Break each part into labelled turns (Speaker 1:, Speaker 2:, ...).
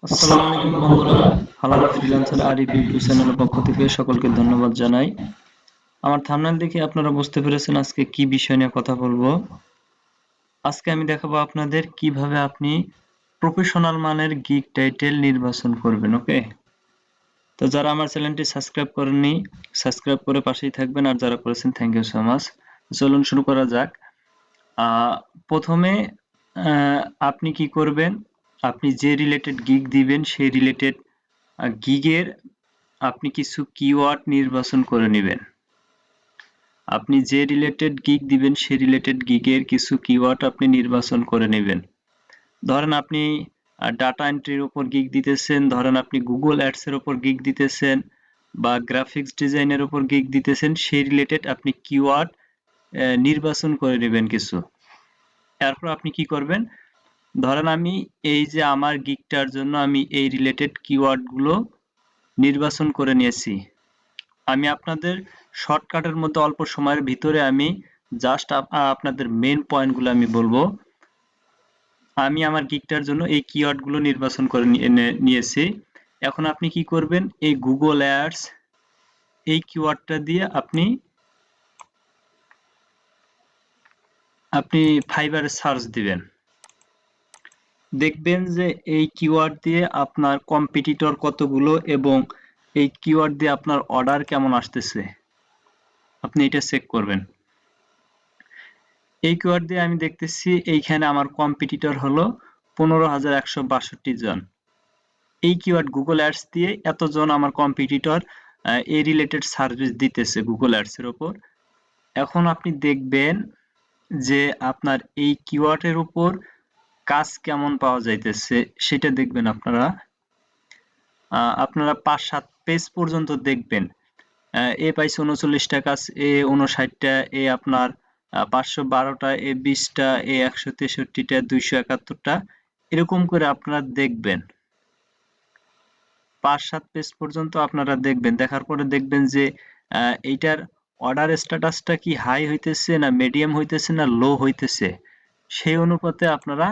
Speaker 1: আসসালামু আলাইকুম বন্ধুরা, হালাল ফ্রিল্যান্সার আরিফ ইউটিউব চ্যানেলের পক্ষ থেকে সকলকে ধন্যবাদ জানাই। আমার থাম্বনেল দেখে আপনারা বুঝতে পেরেছেন আজকে কি বিষয় নিয়ে কথা বলবো। আজকে আমি দেখাবো আপনাদের কিভাবে আপনি প্রফেশনাল মানের গিগ টাইটেল নির্বাচন করবেন। ওকে, তো যারা আমার চ্যানেলটি সাবস্ক্রাইব করেননি সাবস্ক্রাইব করে পাশেই থাকবেন, আর যারা করেছেন থ্যাংক ইউ সো মাচ। চলুন শুরু করা যাক। প্রথমে আপনি কি করবেন, আপনি যে রিলেটেড গিগ দিবেন সেই রিলেটেড গিগের আপনি কিছু কিওয়ার্ড নির্বাচন করে নেবেন। আপনি যে রিলেটেড গিগ দিবেন সেই রিলেটেড গিগের কিছু কিওয়ার্ড আপনি নির্বাচন করে নেবেন। ধরেন আপনি ডাটা এন্ট্রির উপর গিগ দিতেছেন, ধরেন আপনি গুগল অ্যাডস এর উপর গিগ দিতেছেন বা গ্রাফিক্স ডিজাইনের উপর গিগ দিতেছেন, সেই রিলেটেড আপনি কিওয়ার্ড নির্বাচন করে নেবেন কিছু। এরপর আপনি কি করবেন, ধরেন আমি এই যে আমার গিগটার জন্য আমি এই রিলেটেড কিওয়ার্ডগুলো নির্বাচন করে নিয়েছি। আমি আপনাদের শর্টকাটের মধ্যে অল্প সময়ের ভিতরে আমি জাস্ট আপনাদের মেন পয়েন্টগুলো আমি বলবো। আমি আমার গিগটার জন্য এই কিওয়ার্ডগুলো নির্বাচন করে নিয়েছি। এখন আপনি কি করবেন, এই গুগল অ্যাডস এই কিওয়ার্ডটা দিয়ে আপনি ফাইবারে সার্চ দিবেন। দেখবেন যে এই কিওয়ার্ড দিয়ে আপনার কম্পিটিটর কতগুলো এবং এই কিওয়ার্ড দিয়ে আপনার অর্ডার কেমন আসতেছে, আপনি এটা চেক করবেন। এই কিওয়ার্ড দিয়ে আমি দেখতেছি এইখানে আমার কম্পিটিটর হলো 15,162 জন। এই কিওয়ার্ড গুগল অ্যাডস দিয়ে এতজন আমার কম্পিটিটর এই রিলেটেড সার্ভিস দিতেছে গুগল অ্যাডস এর উপর। এখন আপনি দেখবেন যে আপনার এই কিওয়ার্ডের উপর কাজ কেমন পাওয়া যাইতেছে সেটা দেখবেন। আপনারা 5-7 পেজ পর্যন্ত দেখবেন। এ পাইছে 39টা কাজ, এ 59টা, এ আপনার 512টা, এ 20টা, এ 163টা, 271টা, এরকম করে আপনারা দেখবেন। 5-7 পেজ পর্যন্ত আপনারা দেখবেন। দেখার পরে দেখবেন যে এইটার অর্ডার স্ট্যাটাসটা কি হাই হইতেছে না মিডিয়াম হইতেছে না লো হইতেছে, সেই অনুপাতে আপনারা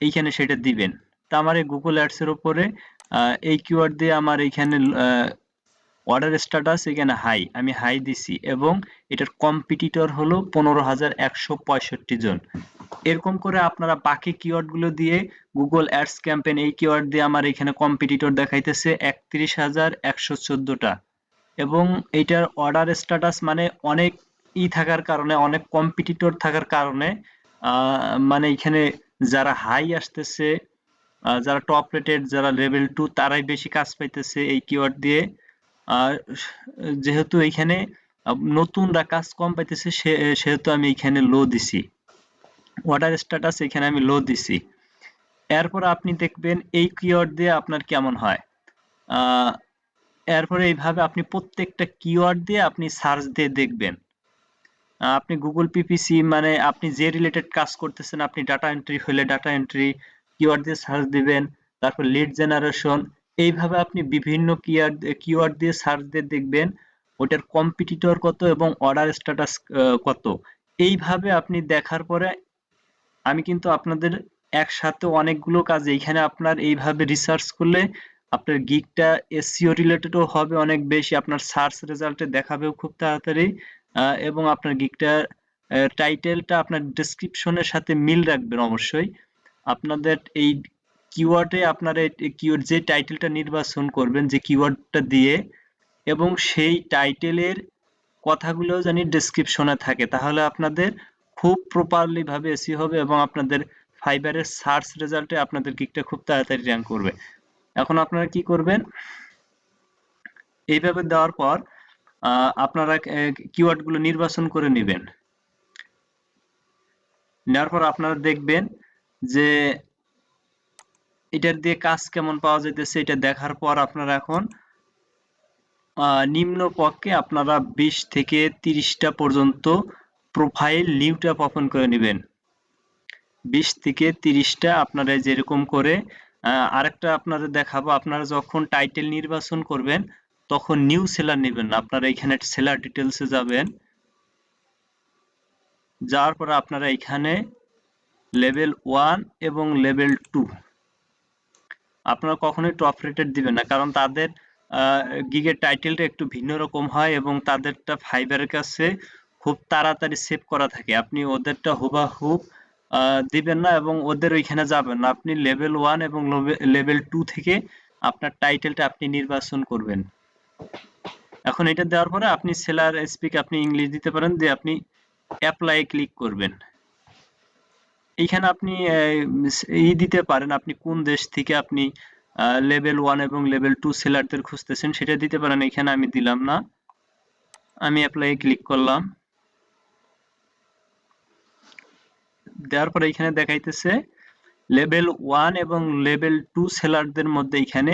Speaker 1: এইখানে সেটা দিবেন। তা আমার এই গুগল অ্যাডস এর উপরে এই কিওয়ার্ড দিয়ে আমার এইখানে অর্ডার স্ট্যাটাস এখানে হাই, আমি হাই দিছি এবং এটার কম্পিটিটর হলো 15,165 জন। এরকম করে আপনারা বাকি কিওয়ার্ড গুলো দিয়ে গুগল অ্যাডস ক্যাম্পেইন এই কিওয়ার্ড দিয়ে আমার এখানে কম্পিটিটর দেখাইতেছে 31,114টা এবং এইটার অর্ডার স্ট্যাটাস মানে অনেক থাকার কারণে, অনেক কম্পিটিটর থাকার কারণে মানে এখানে যারা হাই আসতেছে, যারা টপ রেটেড, যারা লেভেল 2 তারাই বেশি কাজ পাইতেছে এই কিওয়ার্ড দিয়ে। আর যেহেতু এইখানে নতুনরা কাজ কম পাইতেছে সেহেতু আমি এইখানে লো দিছি, অর্ডার স্ট্যাটাস এখানে আমি লো দিছি। এরপর আপনি দেখবেন এই কিওয়ার্ড দিয়ে আপনার কেমন হয়। এরপরে এইভাবে আপনি প্রত্যেকটা কিওয়ার্ড দিয়ে আপনি সার্চ দিয়ে দেখবেন। আপনি গুগল পিপিসি মানে আপনি যে রিলেটেড কাজ করতেছেন, আপনি ডাটা এন্ট্রি হলে ডাটা এন্ট্রি কিওয়ার্ড দিয়ে সার্চ দিবেন। তারপর লিড জেনারেশন, এইভাবে আপনি বিভিন্ন কিওয়ার্ড দিয়ে সার্চ দিয়ে দেখবেন ওটার কম্পিটিটর কত এবং অর্ডার স্ট্যাটাস কত। এইভাবে আপনি দেখার পরে আমি কিন্তু আপনাদের একসাথে অনেকগুলো কাজ এইখানে আপনার এইভাবে রিসার্চ করলে আপনার গিগটা এসইও রিলেটেডও হবে অনেক বেশি, আপনার সার্চ রেজাল্টে দেখাবেও খুব তাড়াতাড়ি, এবং আপনার গিগটা টাইটেলটা আপনার ডেসক্রিপশনের সাথে মিল রাখবেন অবশ্যই। আপনাদের এই কিওয়ার্ডে আপনারা কিওয়ার্ড যে টাইটেলটা নির্বাচন করবেন যে কিওয়ার্ডটা দিয়ে, এবং সেই টাইটেলের কথাগুলো জানি ডেসক্রিপশনে থাকে, তাহলে আপনাদের খুব প্রপারলি ভাবে এসইও হবে এবং আপনাদের ফাইবারের সার্চ রেজাল্টে আপনাদের গিগটা খুব তাড়াতাড়ি র্যাঙ্ক করবে। এখন আপনারা কি করবেন, এইভাবে দেওয়ার পর আপনারা কিওয়ার্ডগুলো নির্বাচন করে নেবেন। নেওয়ার পর আপনারা দেখবেন যে এটার দিয়ে কাজ কেমন পাওয়া যাইতেছে। এটা দেখার পর আপনারা এখন নিম্ন পক্ষে আপনারা 20 থেকে 30টা পর্যন্ত প্রোফাইল নিউ ট্যাব ওপেন করে নেবেন। 20 থেকে 30টা আপনারা যেরকম করে। আরেকটা আপনাদের দেখাবো, আপনারা যখন টাইটেল নির্বাচন করবেন তখন নিউ সেলার নেবেন না, আপনারা এখানে সেলার ডিটেলসে যাবেন। যাওয়ার পরে আপনারা এখানে লেভেল 1 এবং লেভেল 2 আপনারা কখনোই টপ রেটেড দিবেন না, কারণ তাদের গিগের টাইটেলটা একটু ভিন্ন রকম হয় এবং তাদেরটা ফাইবারের কাছে খুব তাড়াতাড়ি সেভ করা থাকে। আপনি ওদেরটা হুবাহুব দিবেন না এবং ওদের ওইখানে যাবেন না। আপনি লেভেল 1 এবং লেভেল 2 থেকে আপনার টাইটেলটা আপনি নির্বাচন করবেন। এখন এটা দেওয়ার পরে আপনি সেলার স্পিক আপনি ইংলিশ দিতে পারেন, দিয়ে আপনি অ্যাপ্লাই ক্লিক করবেন। এইখানে আপনি দিতে পারেন আপনি কোন দেশ থেকে আপনি লেভেল 1 এবং লেভেল 2 সেলারদের খুঁজতেছেন, সেটা দিতে পারেন। এখানে আমি দিলাম না, আমি অ্যাপ্লাই ক্লিক করলাম। দেওয়ার পরে এখানে দেখাইতেছে লেভেল 1 এবং লেভেল 2 সেলারদের মধ্যে এখানে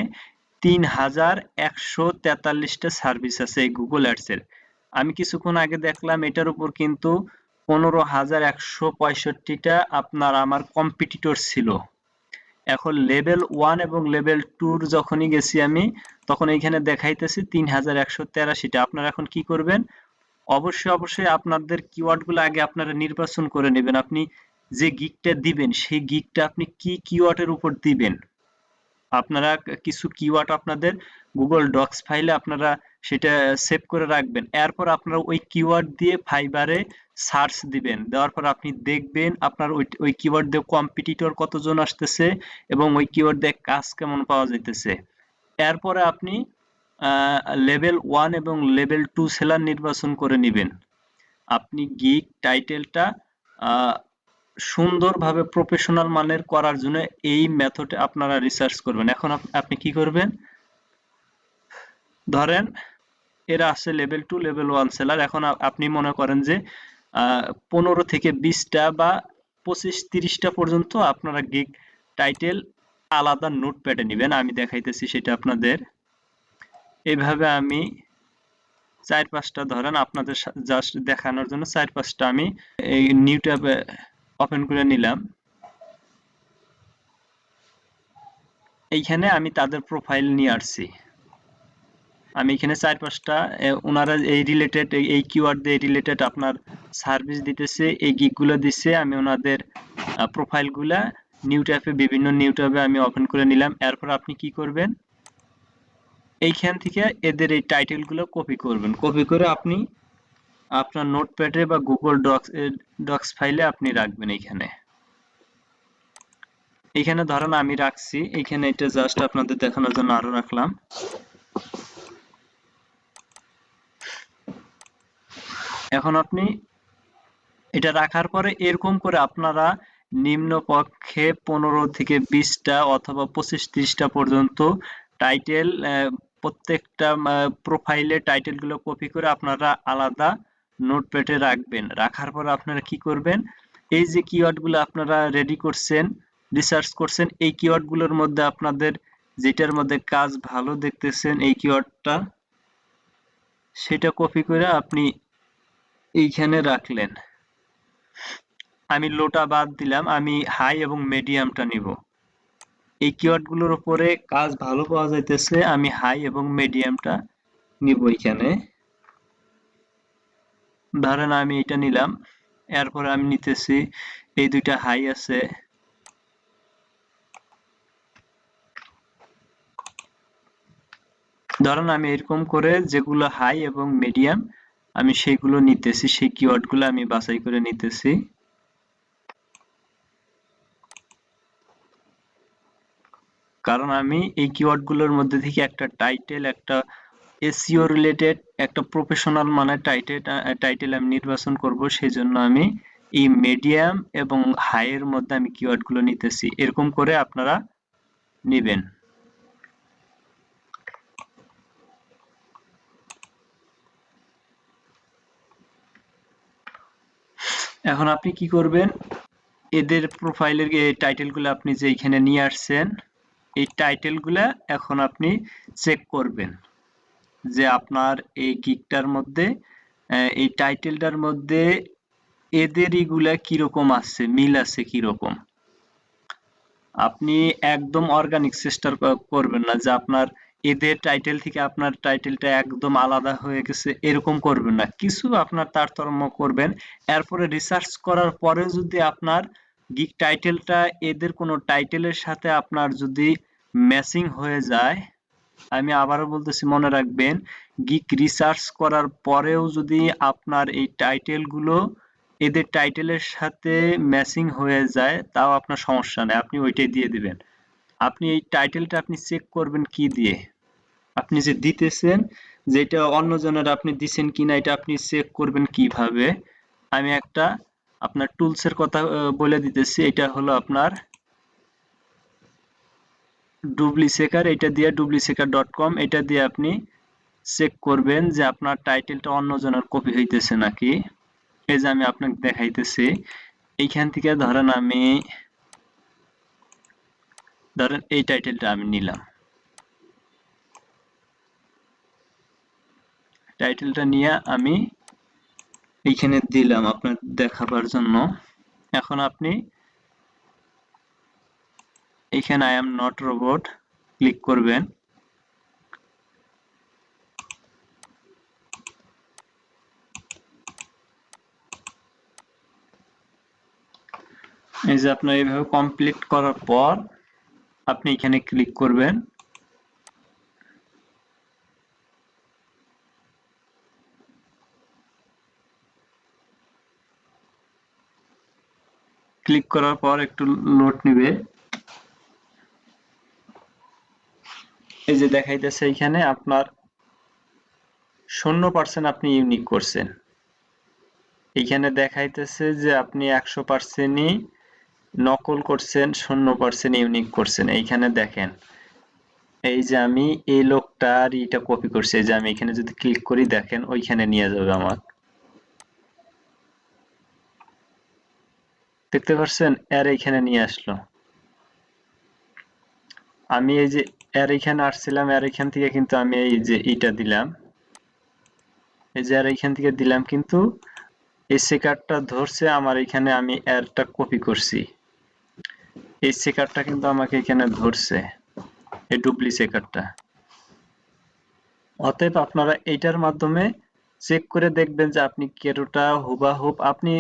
Speaker 1: 3143টা সার্ভিস আছে এই গুগল অ্যাডস এর। আমি কিছুক্ষণ আগে দেখলাম এটার উপর কিন্তু 15,165টা আপনার আমার কম্পিটিটর ছিল। এখন লেভেল 1 এবং লেভেল 2 যখনই গেছি আমি, তখন এইখানে দেখাইতেছি 3183টা। আপনারা এখন কি করবেন, অবশ্যই আপনাদের কিওয়ার্ডগুলো আগে আপনারা নির্বাচন করে নেবেন। আপনি যে গিগটা দিবেন সেই গিগটা আপনি কি কিওয়ার্ডের উপর দিবেন। আপনারা কিছু কিওয়ার্ড আপনাদের গুগল ডক্স ফাইলে আপনারা সেটা সেভ করে রাখবেন। এরপর আপনারা ওই কিওয়ার্ড দিয়ে ফাইবারে সার্চ দিবেন। দেওয়ার পর আপনি দেখবেন আপনার ওই কিওয়ার্ড দিয়ে কম্পিটিটর কতজন আসতেছে এবং ওই কিওয়ার্ড দিয়ে কাজ কেমন পাওয়া যাইতেছে। এরপরে আপনি লেভেল 1 এবং লেভেল 2 সেলার নির্বাচন করে নেবেন। আপনি গিগ টাইটেলটা সুন্দরভাবে প্রফেশনাল মানের করার জন্য এই মেথডে আপনারা রিসার্চ করবেন। এখন আপনি কি করবেন, ধরেন এরা আছে লেভেল 2 লেভেল 1 সেলার। এখন আপনি মনে করেন যে 15 থেকে 20টা বা 25-30টা পর্যন্ত আপনারা গিগ টাইটেল আলাদা নোটপ্যাডে নেবেন। আমি দেখাইতেছি সেটা আপনাদের। এইভাবে আমি 4-5টা ধরেন আপনাদের জাস্ট দেখানোর জন্য 4-5টা আমি এই নিউ ট্যাবে ওপেন করে নিলাম। এইখানে আমি তাদের প্রোফাইল নিয়ে আসছি। আমি এখানে 4-5টা ওনারা এই রিলেটেড এই কিওয়ার্ড দিয়ে রিলেটেড আপনার সার্ভিস দিতেছে, এই গিগগুলো দিচ্ছে। আমি ওনাদের প্রোফাইলগুলা নিউ ট্যাবে বিভিন্ন নিউ ট্যাবে আমি ওপেন করে নিলাম। এরপর আপনি কি করবেন, এইখান থেকে এদের এই টাইটেলগুলো কপি করবেন। কপি করে আপনি আপনার নোটপ্যাডে বা গুগল ডক্স ফাইলে আপনি রাখবেন। এইখানে ধরেন আমি রাখছি, এইখানে এটা জাস্ট আপনাদের দেখানোর জন্য আরো রাখলাম। এখন আপনি এটা রাখার পরে এরকম করে আপনারা নিম্নপক্ষে 15 থেকে 20টা অথবা 25-30টা পর্যন্ত টাইটেল প্রত্যেকটা প্রোফাইলে টাইটেলগুলো কপি করে আপনারা আলাদা নোটপ্যাডে রাখবেন। রাখার পর আপনারা কি করবেন, এই যে কিওয়ার্ডগুলো আপনারা রেডি করছেন, রিসার্চ করছেন, এই কিওয়ার্ডগুলোর মধ্যে আপনাদের যেটার মধ্যে কাজ ভালো দেখতেছেন এই কিওয়ার্ডটা, সেটা কপি করে আপনি এইখানে রাখলেন। আমি লোটা বাদ দিলাম, আমি হাই এবং মিডিয়ামটা নিব। এই কিওয়ার্ডগুলোর উপরে কাজ ভালো পাওয়া যাইতেছে, আমি হাই এবং মিডিয়ামটা নিব। এখানে ধরেন আমি এটা নিলাম, এরপরে আমি নিতেছি এই দুইটা হাই আছে, ধরেন আমি এরকম করে যেগুলো হাই এবং মিডিয়াম আমি সেইগুলো নিতেছি, সেই কিওয়ার্ডগুলো আমি বাছাই করে নিতেছি। কারণ আমি এই কিওয়ার্ডগুলোর মধ্যে থেকে একটা টাইটেল, একটা এসইও রিলেটেড একটা প্রফেশনাল মানের টাইটেল আমি নির্বাচন করব। সেজন্য আমি এই মিডিয়াম এবং হাই এর মধ্যে আমি কিওয়ার্ডগুলো নিতেছি। এরকম করে আপনারা নেবেন। এখন আপনি কি করবেন, এদের প্রোফাইলের টাইটেলগুলো আপনি যে এখানে নিয়ে আসছেন, এই টাইটেলগুলা এখন আপনি চেক করবেন যে আপনার এই গিগটার মধ্যে এই টাইটেলটার মধ্যে এদের ইগুলা কিরকম আছে, মিল আছে কিরকম। আপনি একদম অর্গানিক চেষ্টা করবেন না যে আপনার এদের টাইটেল থেকে আপনার টাইটেলটা একদম আলাদা হয়ে গেছে, এরকম করবেন না। কিছু আপনার তারতম্য করবেন। এরপরে রিসার্চ করার পরে যদি আপনার গিগ টাইটেলটা এদের কোনো টাইটেলের সাথে আপনার যদি ম্যাচিং হয়ে যায়, আমি আবারও বলতেছি মনে রাখবেন, গিক রিসার্চ করার পরেও যদি আপনার এই টাইটেলগুলো এদের টাইটেলের সাথে ম্যাচিং হয়ে যায় তাও আপনার সমস্যা নেই, আপনি ওইটাই দিয়ে দিবেন। আপনি এই টাইটেলটা আপনি চেক করবেন কি দিয়ে, আপনি যে দিতেছেন যেটা অন্যজনের আপনি দিছেন কিনা এটা আপনি চেক করবেন কিভাবে। আমি একটা আপনার টুলসের কথা বলে দিতেছি, এটা হলো আপনার ডুপ্লিসেকার, এটা দিয়ে ডুপ্লিসেকার.com, এটা দিয়ে আপনি চেক করবেন যে আপনার টাইটেলটা অন্যজনের কপি হইতেছে নাকি। এই যে আমি আপনাকে দেখাইতেছি, এইখান থেকে ধরেন এই টাইটেলটা আমি নিলাম, টাইটেলটা নিয়ে আমি এইখানে দিলাম আপনার দেখাবার জন্য। এখন আপনি এইখানে I am not robot click করবেন। এই যে আপনার এইভাবে কমপ্লিট করার পর আপনি এখানে ক্লিক করবেন। ক্লিক করার পর একটু লোড নিবে। এই যে দেখাইতেছে এখানে আপনার 0% আপনি ইউনিক করছেন। এখানে দেখাইতেছে যে আপনি 100%ই নকল করছেন, 0% ইউনিক করছেন। এইখানে দেখেন, এই যে আমি এই লোকটার এটা কপি করছি, এই যে আমি এখানে যদি ক্লিক করি দেখেন ওইখানে নিয়ে যাবে আমার, দেখতে পাচ্ছেন এর এইখানে নিয়ে আসলো। আমি এই যে এর এইখানে আসছিলাম, এর এইখান থেকে কিন্তু আমি এই যে এইটা দিলাম, এই যে এর এইখান থেকে দিলাম, কিন্তু এই সেকারটা ধরছে আমার এখানে, আমি এরটা কপি করছি, এই সেকারটা কিন্তু আমাকে এখানে ধরছে, এই ডুপ্লিসেকারটা। অতএব আপনারা এইটার মাধ্যমে চেক করে দেখবেন যে আপনি কেটোটা হুবাহুব আপনি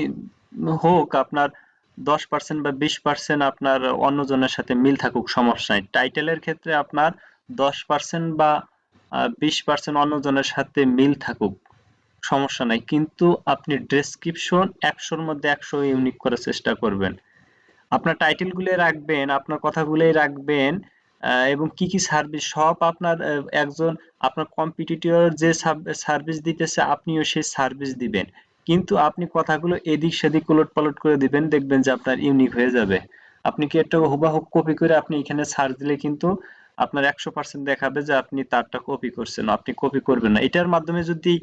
Speaker 1: হোক আপনার 10% বা 20% আপনার অন্যজনের সাথে মিল থাকুক, সমস্যা নাই। টাইটেলের ক্ষেত্রে আপনার 10% বা 20% অন্যজনের সাথে মিল থাকুক, সমস্যা নাই, কিন্তু আপনি ডেসক্রিপশন 100-র মধ্যে 100 ইউনিক করার চেষ্টা করবেন। আপনার টাইটেল গুলো রাখবেন, আপনার কথাগুলোই রাখবেন, এবং কি কি সার্ভিস সব আপনার একজন আপনার কম্পিটিটর যে সার্ভিস দিতেছে আপনিও সেই সার্ভিস দিবেন, কিন্তু আপনি কথাগুলো এদিক সেদিক উলট পালট করে দিবেন, দেখবেন যে আপনার ইউনিক হয়ে যাবে। আপনি কি একটা হুবাহুব কপি করে আপনি এখানে সার্চ দিলে কিন্তু আপনার 100% দেখাবে যে আপনি তারটা কপি করছেন, আপনি কপি করবেন না। এটার মাধ্যমে যদি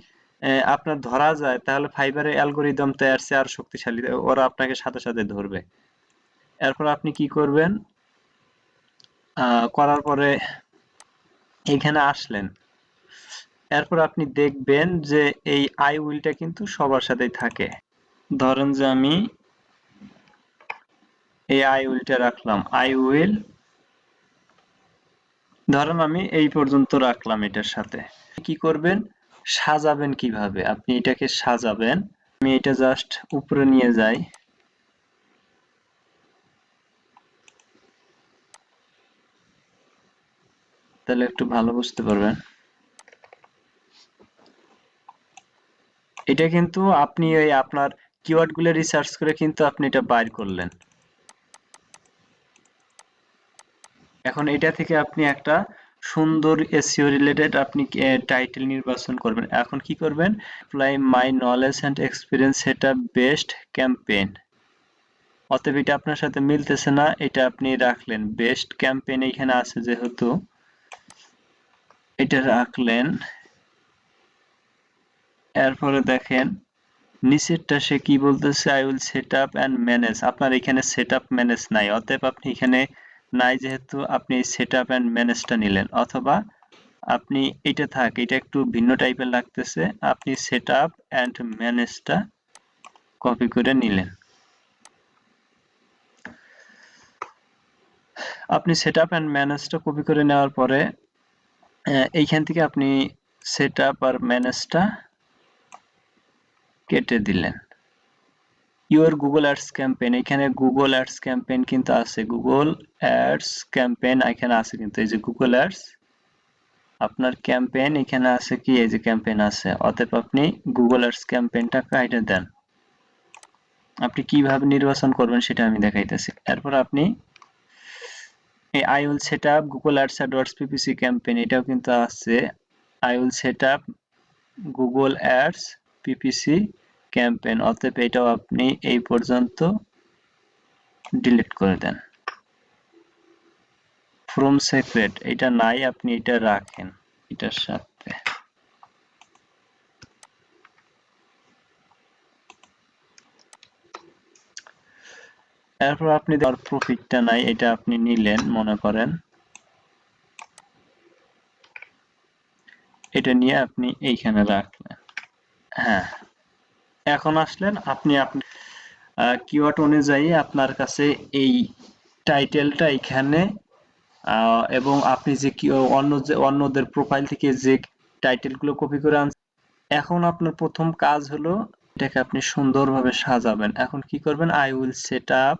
Speaker 1: আপনার ধরা যায় তাহলে ফাইবারের অ্যালগোরিদম তো এর চেয়ে আর শক্তিশালী, ওরা আপনাকে সাথে সাথে ধরবে। এরপর আপনি কি করবেন, করার পরে এখানে আসলেন, এরপর আপনি দেখবেন যে এই আই উইলটা কিন্তু সবার সাথেই থাকে। ধরেন যে আমি এই আই উইলটা রাখলাম, আই উইল, ধরেন আমি এই পর্যন্ত রাখলাম এটার সাথে। কি করবেন, সাজাবেন কিভাবে, আপনি এটাকে সাজাবেন, আমি এটা জাস্ট উপরে নিয়ে যাই, তাহলে একটু ভালো বুঝতে পারবেন। এটা কিন্তু আপনি এই আপনার কিওয়ার্ড গুলো রিসার্চ করে কিন্তু আপনি এটা বাইর করলেন। এখন এটা থেকে আপনি একটা সুন্দর এসইও রিলেটেড আপনি টাইটেল নির্বাচন করবেন। এখন কি করবেন, apply my knowledge and experience set up best campaign. অতএব এটা আপনার সাথে মিলতেছে না, এটা আপনি রাখলেন বেস্ট ক্যাম্পেইন, এখানে আছে যেহেতু এটা রাখলেন। এরপরে দেখেন নিচেরটা সে কি বলতেছে, I will set up and manage. আপনার এখানে সেট আপ ম্যানেজ নাই, অতএব আপনি এখানে নাই যেহেতু আপনি সেট আপ অ্যান্ড ম্যানেজটা নিলেন, অথবা আপনি এটা থাক, এটা একটু ভিন্ন টাইপের লাগতেছে, আপনি সেট আপ অ্যান্ড ম্যানেজটা কপি করে নিলেন। আপনি সেট আপ অ্যান্ড ম্যানেজটা কপি করে নেওয়ার পরে এইখান থেকে আপনি সেট আপ আর ম্যানেজটা কেটে দিলেন। ইউর গুগল অ্যাডস ক্যাম্পেইন, এখানে গুগল অ্যাডস ক্যাম্পেইন কিন্তু আছে, গুগল অ্যাডস ক্যাম্পেইন এখানে আছে কিন্তু, এই যে গুগল অ্যাডস আপনার ক্যাম্পেইন এখানে আছে কি, এই যে ক্যাম্পেইন আছে, অতএব আপনি গুগল অ্যাডস ক্যাম্পেইনটা কাইটে দেন। আপনি কিভাবে নির্বাচন করবেন সেটা আমি দেখাইতেছি। এরপর আপনি এই I will set up Google ads AdWords PPC campaign, এটাও কিন্তু আছে, I will set up Google ads PPC campaign, অতএব এটাও আপনি এই পর্যন্ত ডিলিট করে দেন। ফ্রম সিক্রেট এটা নাই, আপনি এটা রাখেন এটার সাথে। এরপর আপনি প্রফিটটা নাই, এটা আপনি নিলেন মনে করেন, এটা নিয়ে আপনি এইখানে রাখলেন। হ্যাঁ, এখন আসলেন আপনি কিওয়ার্ড অনুযায়ী আপনার কাছে এই টাইটেলটা এখানে এবং আপনি যে অন্যদের প্রোফাইল থেকে যে টাইটেলগুলো কপি করে আনছেন, এখন আপনার প্রথম কাজ হলো এটাকে আপনি সুন্দরভাবে সাজাবেন। এখন কি করবেন, I will set up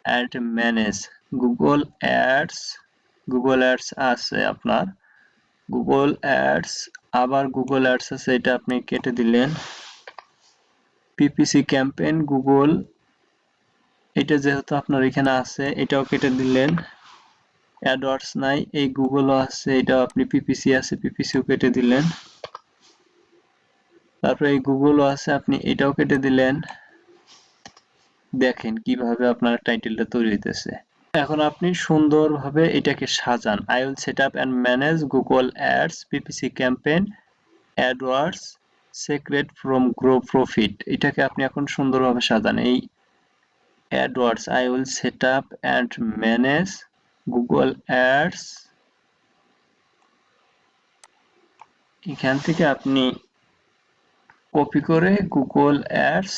Speaker 1: and manage Google ads, Google ads আছে আপনার, গুগল অ্যাডস, আবার গুগল অ্যাডস আছে, এটা আপনি কেটে দিলেন। পিপিসি ক্যাম্পেইন গুগল, এটা যেহেতু আপনার এখানে আছে এটাও কেটে দিলেন। অ্যাডওয়ার্ডস নাই, এই গুগলও আছে, এটাও আপনি পিপিসি আছে, পিপিসিও কেটে দিলেন। তারপরে এই গুগলও আছে, আপনি এটাও কেটে দিলেন। দেখেন কিভাবে আপনার টাইটেলটা তৈরি হইতেছে। এখন আপনি সুন্দরভাবে এটাকে সাজান। I will set up and manage Google ads PPC campaign AdWords secret from grow profit, এটাকে আপনি এখন সুন্দরভাবে সাজান। এই AdWords, I will set up and manage Google ads, এখান থেকে আপনি কপি করে গুগল অ্যাডস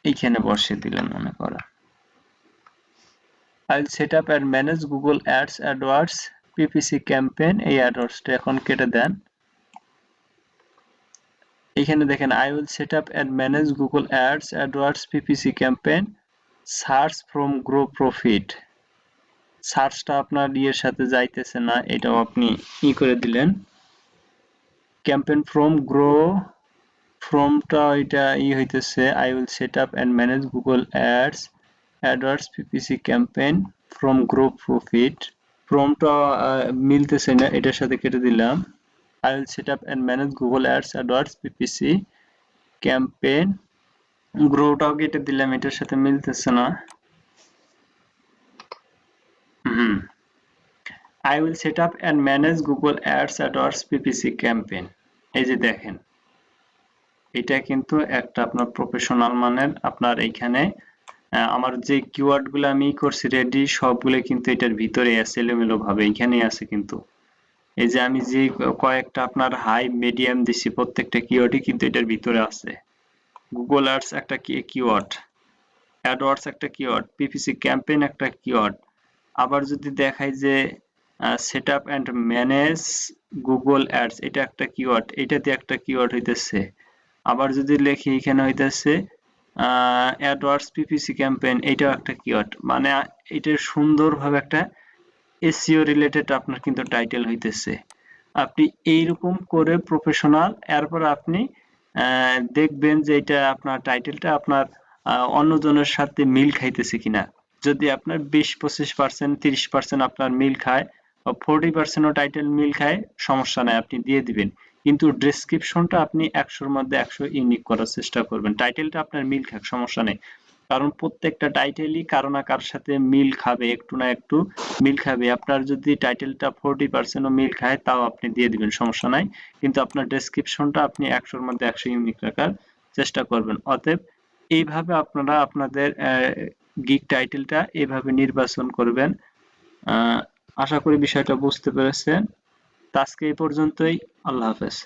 Speaker 1: এইখানে বসিয়ে দিলেন মনে করেন। I will set up and manage Google Ads AdWords PPC campaign, এই অ্যাডওয়ার্ডসটা এখন কেটে দেন। এখানে দেখেন I will set up and manage Google Ads AdWords PPC campaign search from grow profit, সার্চটা আপনার ইয়ের সাথে যাইতেছে না, এটাও আপনি করে দিলেন। ক্যাম্পেইন ফ্রম গ্রো, ফ্রমটা এটা হইতেছে I will set up and manage Google Ads AdWords PPC campaign from grow profit, ফ্রমটা মিলতেছে না, এটার সাথে কেটে দিলাম। I will set up and manage Google Ads AdWords PPC campaign, গ্রোটাও কেটে দিলাম, এটার সাথে মিলতেছে না। I will set up and manage Google Ads AdWords PPC campaign, এই যে দেখেন এটা কিন্তু একটা আপনার প্রফেশনাল মানের, আপনার এইখানে আমার যে কিওয়ার্ডগুলো আমি করছি রেডি সবগুলো কিন্তু এটার ভিতরে আছে, এলোমেলো ভাবে এইখানেই আছে কিন্তু। এই যে আমি যে কয়েকটা আপনার হাই মিডিয়াম দিছি প্রত্যেকটা কিওয়ার্ডই কিন্তু এটার ভিতরে আছে। গুগল অ্যাডস একটা কিওয়ার্ড, অ্যাডওয়ার্ডস একটা কিওয়ার্ড, পিপিসি ক্যাম্পেইন একটা কিওয়ার্ড, আবার যদি দেখাই যে set up and manage Google ads এটা একটা কিওয়ার্ড, এটাতে একটা কিওয়ার্ড হইতেছে। আবার যদি লিখি এখানে হইতেছে অ্যাডওয়ার্ডস পিপিসি ক্যাম্পেইন, এটাও একটা কিওয়ার্ড, মানে এটা সুন্দরভাবে একটা এসইও রিলেটেড আপনার কিন্তু টাইটেল হইতেছে। আপনি এইরকম করে প্রফেশনাল, এরপর আপনি দেখবেন যে এটা আপনার টাইটেলটা আপনার অন্যজনের সাথে মিল খাইতেছে কিনা। যদি আপনার 20-25% 30% আপনার মিল খায়, 40%ও টাইটেল মিল খায়, সমস্যা নাই, আপনি দিয়ে দিবেন। কিন্তু ডেসক্রিপশনটা আপনি 100-র মধ্যে 100 ইউনিক করার চেষ্টা করবেন। টাইটেলটা আপনার মিল খাক, সমস্যা নেই, কারণ প্রত্যেকটা টাইটেলই কারো না কার সাথে মিল খাবে, একটু না একটু মিল খাবে। আপনার যদি টাইটেলটা 40%ও মিল খায় তাও আপনি দিয়ে দিবেন, সমস্যা নাই, কিন্তু আপনার ডেসক্রিপশনটা আপনি 100-র মধ্যে 100 ইউনিক রাখার চেষ্টা করবেন। অতএব এইভাবে আপনারা আপনাদের গিগ টাইটেলটা এভাবে নির্বাচন করবেন। আশা করি বিষয়টা বুঝতে পেরেছেন। আজকে এই পর্যন্তই, আল্লাহ হাফেজ।